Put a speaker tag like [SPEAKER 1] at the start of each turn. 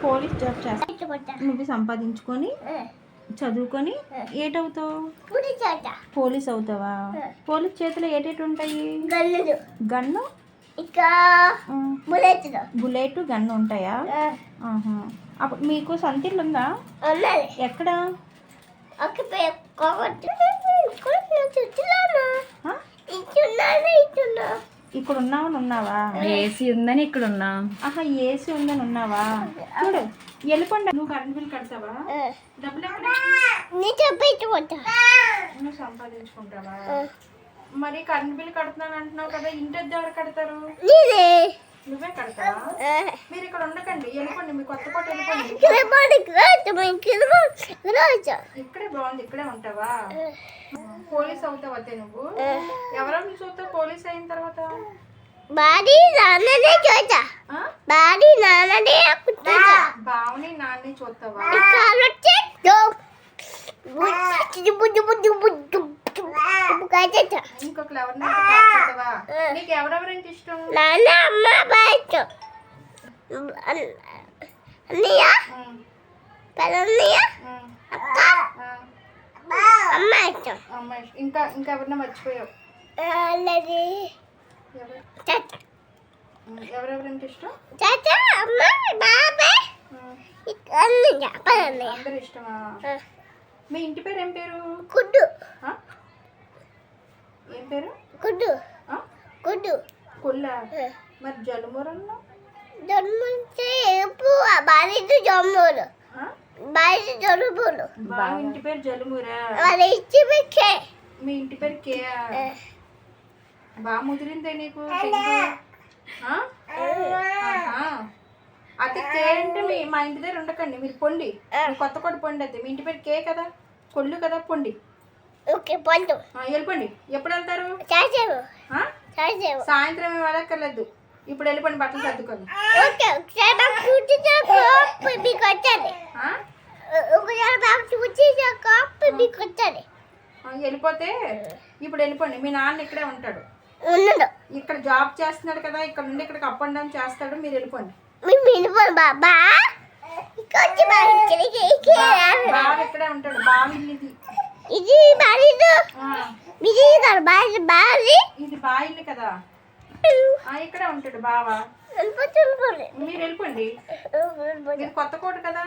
[SPEAKER 1] Police job చేస్తా నువ్వు సంపాదించుకొని చదువుకొని ఏటవుతావు? పోలీస్ అవుతావా? పోలీస్ చేతిలో ఏటేటి ఉంటాయి? గన్ను
[SPEAKER 2] ఇంకా
[SPEAKER 1] బుల్లెట్ గన్ను ఉంటాయా? అప్పుడు మీకు సొంతిల్లు ఉందా? ఎక్కడ? ఇక్కడ ఉన్నావని ఉన్నావా?
[SPEAKER 3] ఏసీ ఉందని ఇక్కడ ఉన్నా.
[SPEAKER 1] ఆహా, ఏసీ ఉందని ఉన్నావా? చూడు వెళ్ళిపోండి. నువ్వు కరెంట్ బిల్ కడతావా? డబ్బులు ఎక్కడ? నువ్వు సంపాదించుకుంటావా? మరి కరెంట్ బిల్ కడుతున్నాను అంటున్నావు కదా, ఇంటి ఎవరు కడతారు? నువ్వే కడతావా? మీరు ఇక్కడ ఉండకండి, వెళ్ళిపోండి. మీ కొత్త కోట వెళ్ళిపోండి. ఇక్కడే బాగుంది, ఇక్కడే ఉంటావా? పోలీస్ అవుతావా నువ్వు? ఎవరెవరిని చూస్తావు పోలీస్ అయిన తర్వాత? బావని నాన్ని చూస్తావా? ఇంకొకరు ఎవరినైనా చూస్తావా? నీకు ఎవరెవరంటే ఇష్టం? అమ్మాయి ఇంకా ఇంకా ఎవరినైనా మర్చిపోయావు? ఎవరెవరంటే ఇష్టం? అందరు ఇష్టమా? మీ ఇంటి పేరు ఏం పేరు?
[SPEAKER 2] గుడ్డు.
[SPEAKER 1] ఏం పేరు?
[SPEAKER 2] గుడ్డు. గుడ్డు.
[SPEAKER 1] కొల్ల. మరి జలుమూరన్నా? బావ ఇంటి పేరు జలుమూరా? మీ ఇంటి పేరు కే? బాగా ముదిరిందే నీకు. అయితే కే అంటే మా ఇంటి దగ్గర ఉండకండి, మీరు పొండి. కొత్త కొట్ట పొండి. అయితే మీ ఇంటి పేరు కే కదా, కొల్లు కదా, పొండి. వెళ్ళిపోండి. ఎప్పుడు వెళ్తారు? సాయంత్రం ఏమి వెళ్ళక్కర్లేదు, ఇప్పుడు వెళ్ళిపోండి, బట్టలు సర్దుకొని. వెళ్ళిపోతే ఇప్పుడు వెళ్ళిపోండి. మీ నాన్న ఇక్కడే ఉంటాడు, ఇక్కడ జాబ్ చేస్తున్నాడు కదా, ఇక్కడ నుండి ఇక్కడికి అప్ అండ్ డౌన్ చేస్తాడు. మీరు వెళ్ళిపోండి. బావ ఇక్కడే ఉంటాడు. బావ ఇది బావ ఇల్లు కదా, ఇక్కడే ఉంటాడు బావ. మీరు వెళ్ళిపోండి, మీరు కొత్త కోట కదా.